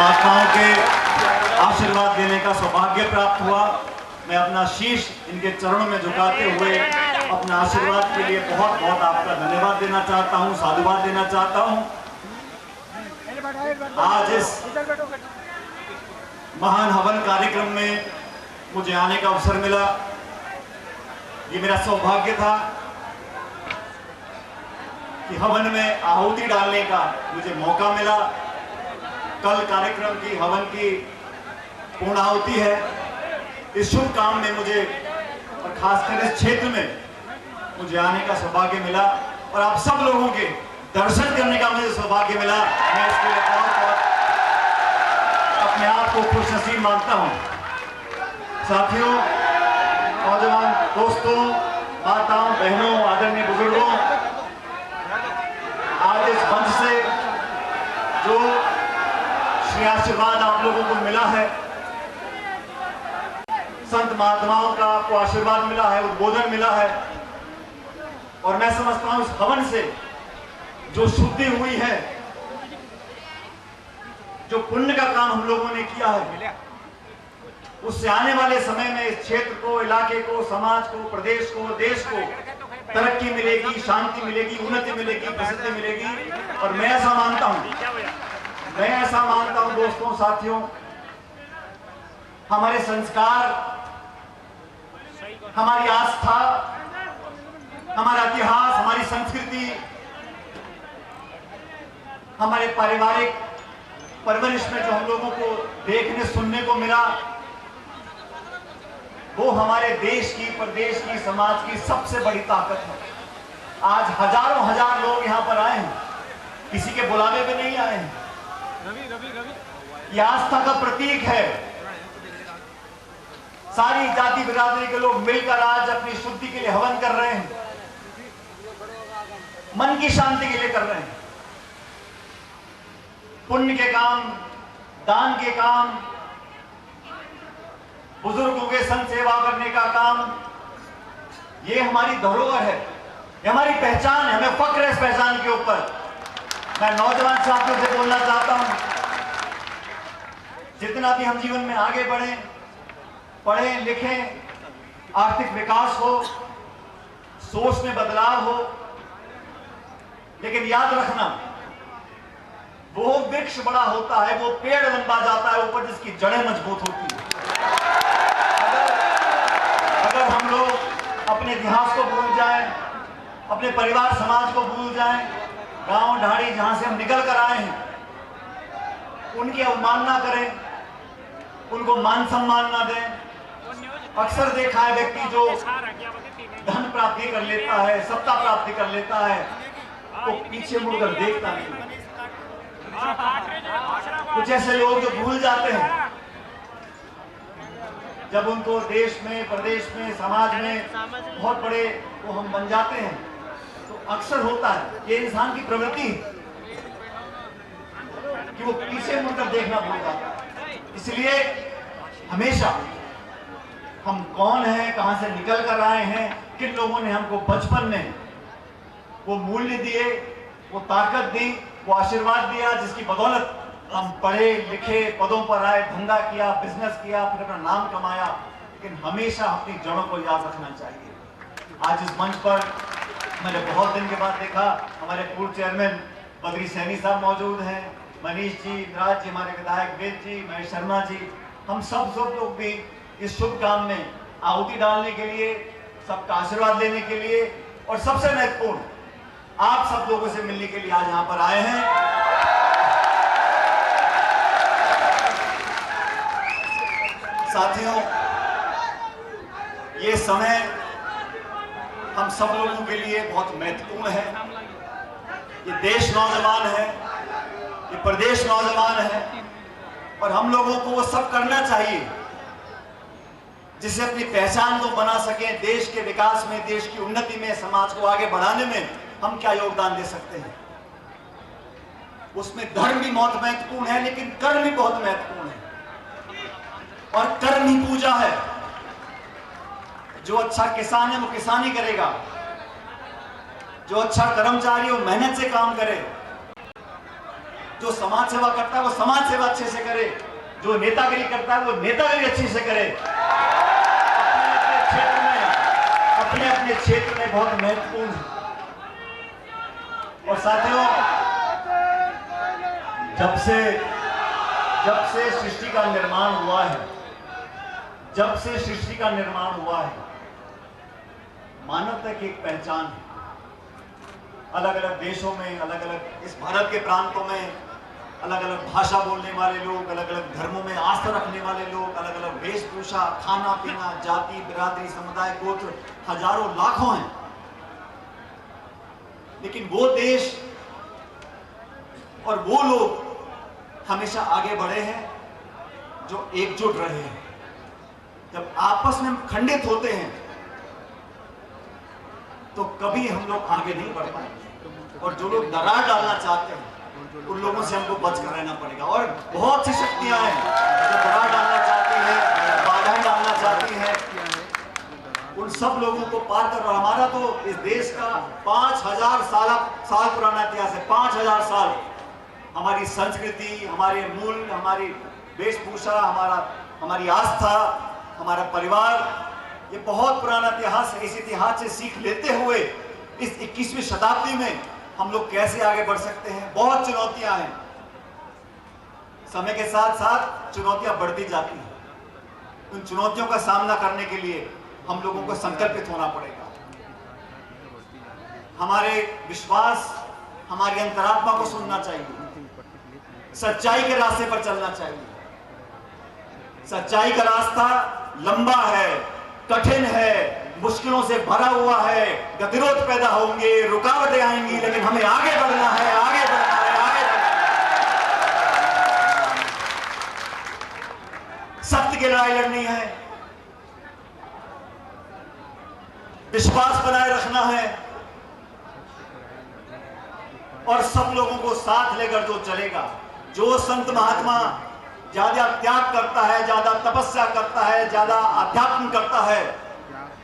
महात्माओं के आशीर्वाद देने का सौभाग्य प्राप्त हुआ। मैं अपना शीश इनके चरणों में झुकाते हुए अपना आशीर्वाद के लिए बहुत बहुत आपका धन्यवाद देना चाहता हूं, साधुवाद देना चाहता हूं। आज इस महान हवन कार्यक्रम में मुझे आने का अवसर मिला। ये मेरा सौभाग्य था कि हवन में आहुति डालने का मुझे मौका मिला। कल कार्यक्रम की हवन की पूर्णाहुति है। इस शुभ काम में मुझे और खासकर इस क्षेत्र में मुझे आने का सौभाग्य मिला और आप सब लोगों के दर्शन करने का मुझे सौभाग्य मिला। मैं इसके लिए बहुत अपने आप को खुशनसीब मानता हूं। साथियों, नौजवान दोस्तों, माताओं, बहनों, आदरणीय बुजुर्गों, आज इस मंच से जो श्री आशीर्वाद आप लोगों को मिला है, संत महात्माओं का आपको आशीर्वाद मिला है, उद्बोधन मिला है, और मैं समझता हूं इस हवन से जो शुद्धि हुई है, जो पुण्य का काम हम लोगों ने किया है, उससे आने वाले समय में इस क्षेत्र को, इलाके को, समाज को, प्रदेश को, देश को तरक्की मिलेगी, शांति मिलेगी, उन्नति मिलेगी, प्रसिद्धि मिलेगी। और मैं ऐसा मानता हूं दोस्तों, साथियों, हमारे संस्कार, हमारी आस्था, हमारा इतिहास, हमारी संस्कृति, हमारे पारिवारिक परवरिश में जो हम लोगों को देखने सुनने को मिला, वो हमारे देश की, प्रदेश की, समाज की सबसे बड़ी ताकत है। आज हजारों हजार लोग यहाँ पर आए हैं, किसी के बुलावे पे नहीं आए हैं। यह आस्था का प्रतीक है। सारी जाति बिरादरी के लोग मिलकर आज अपनी शुद्धि के लिए हवन कर रहे हैं, मन की शांति के लिए कर रहे हैं। पुण्य के काम, दान के काम, बुजुर्गों के संग सेवा करने का काम, ये हमारी धरोहर है, ये हमारी पहचान है। हमें फक्र है इस पहचान के ऊपर। मैं नौजवान साथियों से बोलना चाहता हूं, जितना भी हम जीवन में आगे बढ़े, पढ़ें लिखें, आर्थिक विकास हो, सोच में बदलाव हो, लेकिन याद रखना, वो वृक्ष बड़ा होता है, वो पेड़ लंबा जाता है ऊपर, जिसकी जड़ें मजबूत होती है। अगर हम लोग अपने इतिहास को भूल जाएं, अपने परिवार समाज को भूल जाएं, गांव ढाड़ी जहां से हम निकल कर आए हैं, उनकी अवमानना करें, उनको मान सम्मान ना दें। अक्सर देखा है व्यक्ति जो धन प्राप्ति कर लेता है, सत्ता प्राप्ति कर लेता है, तो पीछे मुड़कर देखता नहीं। कुछ ऐसे लोग जो भूल जाते हैं, जब उनको देश में, प्रदेश में, समाज में बहुत बड़े वो हम बन जाते हैं, तो अक्सर होता है, ये इंसान की प्रवृत्ति है कि वो पीछे मुड़कर देखना भूल जाता है। इसलिए हमेशा हम कौन हैं, कहां से निकल कर आए हैं, किन लोगों ने हमको बचपन में वो मूल्य दिए, वो ताकत दी, वो आशीर्वाद दिया, जिसकी बदौलत हम पढ़े लिखे, पदों पर आए, धंधा किया, बिजनेस किया, फिर अपना नाम कमाया। लेकिन हमेशा अपनी जड़ों को याद रखना चाहिए। आज इस मंच पर मैंने बहुत दिन के बाद देखा, हमारे पूर्व चेयरमैन बद्री सैनी साहब मौजूद हैं, मनीष जी, राज जी, हमारे विधायक वेद जी, महेश शर्मा जी, हम सब लोग भी इस शुभ काम में आहुति डालने के लिए, सबका आशीर्वाद लेने के लिए, और सबसे महत्वपूर्ण, आप सब लोगों से मिलने के लिए आज यहाँ पर आए हैं। साथियों, ये समय हम सब लोगों के लिए बहुत महत्वपूर्ण है। ये देश नौजवान है, ये प्रदेश नौजवान है, और हम लोगों को वो सब करना चाहिए जिससे अपनी पहचान को बना सकें। देश के विकास में, देश की उन्नति में, समाज को आगे बढ़ाने में हम क्या योगदान दे सकते हैं। उसमें धर्म भी बहुत महत्वपूर्ण है, लेकिन कर्म भी बहुत महत्वपूर्ण है, और कर्म ही पूजा है। जो अच्छा किसान है वो किसानी करेगा, जो अच्छा कर्मचारी वो मेहनत से काम करे, जो समाज सेवा करता है वो समाज सेवा अच्छे से करे, जो नेतागिरी करता है वो नेतागिरी अच्छी से करे। अपने अपने क्षेत्र में बहुत महत्वपूर्ण है। और साथियों, जब से सृष्टि का निर्माण हुआ है, मानवता की एक पहचान है। अलग अलग देशों में, अलग अलग इस भारत के प्रांतों में अलग अलग भाषा बोलने वाले लोग, अलग अलग धर्मों में आस्था रखने वाले लोग, अलग अलग वेशभूषा, खाना पीना, जाति, बिरादरी, समुदाय, गोत्र हजारों लाखों हैं। लेकिन वो देश और वो लोग हमेशा आगे बढ़े हैं जो एकजुट रहे हैं। जब आपस में खंडित होते हैं तो कभी हम लोग आगे नहीं बढ़ पाएंगे। और जो लोग दरार डालना चाहते हैं उन लोगों से हमको बचकर रहना पड़ेगा। और बहुत सी शक्तियां हैं जो दरार डालना चाहती हैं, बाधाएं डालना चाहती हैं, उन सब लोगों को पार कर। और हमारा तो इस देश का 5000 साल पुराना इतिहास है। 5000 साल हमारी संस्कृति, हमारे मूल, हमारी वेशभूषा, हमारी आस्था, हमारा परिवार, ये बहुत पुराना इतिहास है। इस इतिहास से सीख लेते हुए इस 21वीं शताब्दी में हम लोग कैसे आगे बढ़ सकते हैं। बहुत चुनौतियां हैं, समय के साथ साथ चुनौतियां बढ़ती जाती हैं। उन चुनौतियों का सामना करने के लिए हम लोगों को संकल्पित होना पड़ेगा। हमारे विश्वास, हमारी अंतरात्मा को सुनना चाहिए, सच्चाई के रास्ते पर चलना चाहिए। सच्चाई का रास्ता लंबा है, कठिन है, मुश्किलों से भरा हुआ है, गतिरोध पैदा होंगे, रुकावटें आएंगी, लेकिन हमें आगे बढ़ना है, आगे बढ़ना है, आगे बढ़ना है। सत्य की लड़ाई लड़नी है, विश्वास बनाए रखना है और सब लोगों को साथ लेकर जो चलेगा। जो संत महात्मा ज्यादा त्याग करता है, ज्यादा तपस्या करता है, ज्यादा अध्यात्म करता है,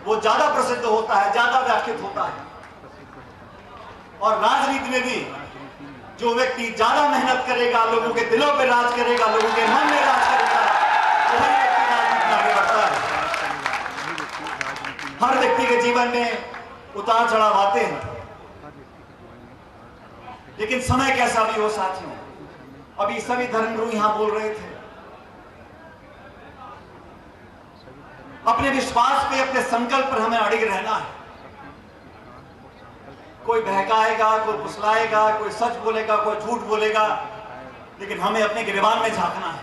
वो ज्यादा प्रसिद्ध होता है, ज्यादा व्याख्यात होता है। और राजनीति में भी जो व्यक्ति ज्यादा मेहनत करेगा, लोगों के दिलों पे राज करेगा, लोगों के मन में राज करेगा, वही व्यक्ति राजनीति में आगे बढ़ता है। हर व्यक्ति के जीवन में उतार चढ़ाव आते हैं, लेकिन समय कैसा भी हो साथियों, अभी सभी धर्मगुरु यहां बोल रहे थे, अपने विश्वास पे, अपने संकल्प पर हमें अड़िग रहना है। कोई बहकाएगा, कोई फुसलाएगा, कोई सच बोलेगा, कोई झूठ बोलेगा, लेकिन हमें अपने गिरबान में झांकना है,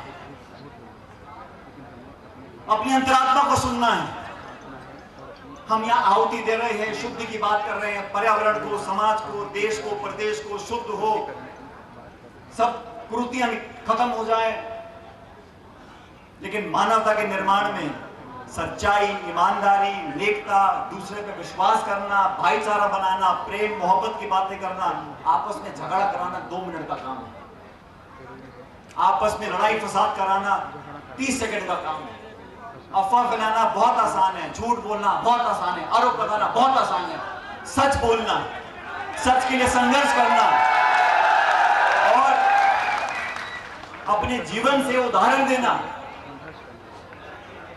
अपनी अंतरात्मा को सुनना है। हम यहाँ आहुति दे रहे हैं, शुद्धि की बात कर रहे हैं, पर्यावरण को, समाज को, देश को, प्रदेश को शुद्ध हो, सब कुरीतियां खत्म हो जाए। लेकिन मानवता के निर्माण में सच्चाई, ईमानदारी, नेकता, दूसरे पे विश्वास करना, भाईचारा बनाना, प्रेम मोहब्बत की बातें करना, आपस में झगड़ा कराना 2 मिनट का काम है। आपस में लड़ाई फसाद कराना 30 सेकंड का काम है। अफवाह फैलाना बहुत आसान है, झूठ बोलना बहुत आसान है, आरोप लगाना बहुत आसान है। सच बोलना, सच के लिए संघर्ष करना और अपने जीवन से उदाहरण देना,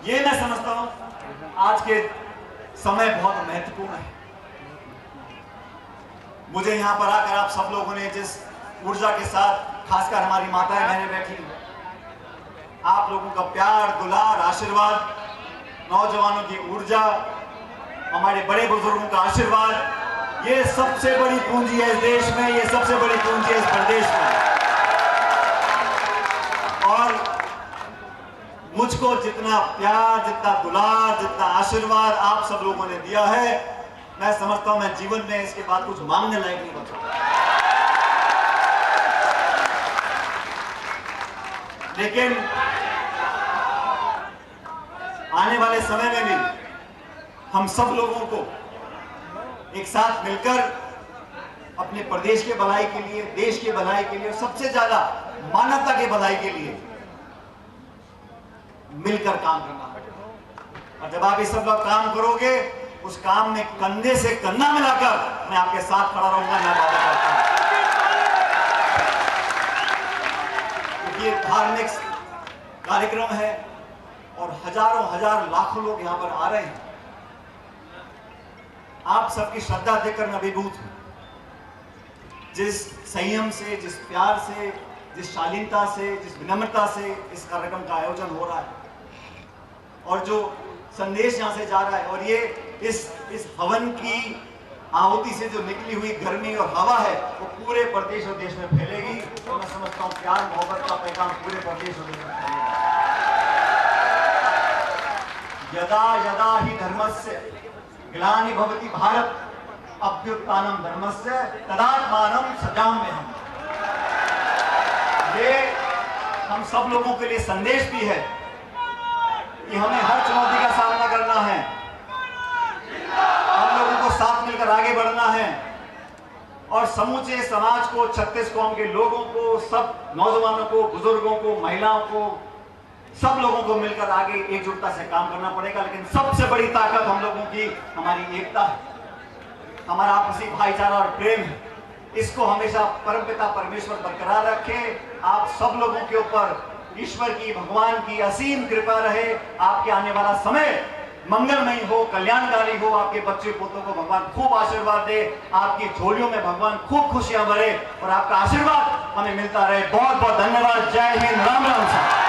ये मैं समझता हूं आज के समय बहुत महत्वपूर्ण है। मुझे यहां पर आकर आप सब लोगों ने जिस ऊर्जा के साथ, खासकर हमारी माताएं बहनें बैठी, आप लोगों का प्यार, दुलार, आशीर्वाद, नौजवानों की ऊर्जा, हमारे बड़े बुजुर्गों का आशीर्वाद, ये सबसे बड़ी पूंजी है इस देश में, ये सबसे बड़ी पूंजी है इस प्रदेश में। और मुझको जितना प्यार, जितना दुलार, जितना आशीर्वाद आप सब लोगों ने दिया है, मैं समझता हूं मैं जीवन में इसके बाद कुछ मांगने लायक नहीं बचा। लेकिन आने वाले समय में भी हम सब लोगों को एक साथ मिलकर अपने प्रदेश के भलाई के लिए, देश के भलाई के लिए, सबसे ज्यादा मानवता के भलाई के लिए मिलकर काम करना। और जब आप ये सब लोग काम करोगे, उस काम में कंधे से कंधा मिलाकर मैं आपके साथ खड़ा रहूंगा। मैं वादा करता हूं। धार्मिक कार्यक्रम है और हजारों हजार लाखों लोग यहाँ पर आ रहे हैं। आप सबकी श्रद्धा देखकर मैं अभिभूत हूं। जिस संयम से, जिस प्यार से, जिस शालीनता से, जिस विनम्रता से इस कार्यक्रम का आयोजन हो रहा है और जो संदेश यहाँ से जा रहा है, और ये इस हवन की आहुति से जो निकली हुई गर्मी और हवा है वो पूरे प्रदेश और देश में फैलेगी। तो मैं समझता हूँ प्यार मोहब्बत का पैगाम पूरे प्रदेश और देश में फैलेगा। यदा यदा ही धर्मस्य ग्लानि भवति भारत अभ्युत्थानम धर्मस्य तदात्मानं सृजाम्यहम्। ये हम सब लोगों के लिए संदेश भी है कि हमें हर चुनौती का सामना करना है, हम लोगों को साथ मिलकर आगे बढ़ना है और समूचे समाज को, 36 कौम के लोगों को, सब नौजवानों को, बुजुर्गों को, महिलाओं को, सब लोगों को मिलकर आगे एकजुटता से काम करना पड़ेगा। लेकिन सबसे बड़ी ताकत हम लोगों की हमारी एकता है, हमारा आपसी भाईचारा और प्रेम है। इसको हमेशा परमपिता परमेश्वर बरकरार रखे। आप सब लोगों के ऊपर ईश्वर की, भगवान की असीम कृपा रहे। आपके आने वाला समय मंगलमय हो, कल्याणकारी हो। आपके बच्चे पोतों को भगवान खूब आशीर्वाद दे, आपकी झोलियों में भगवान खूब खुशियां भरे और आपका आशीर्वाद हमें मिलता रहे। बहुत बहुत धन्यवाद। जय हिंद, राम राम।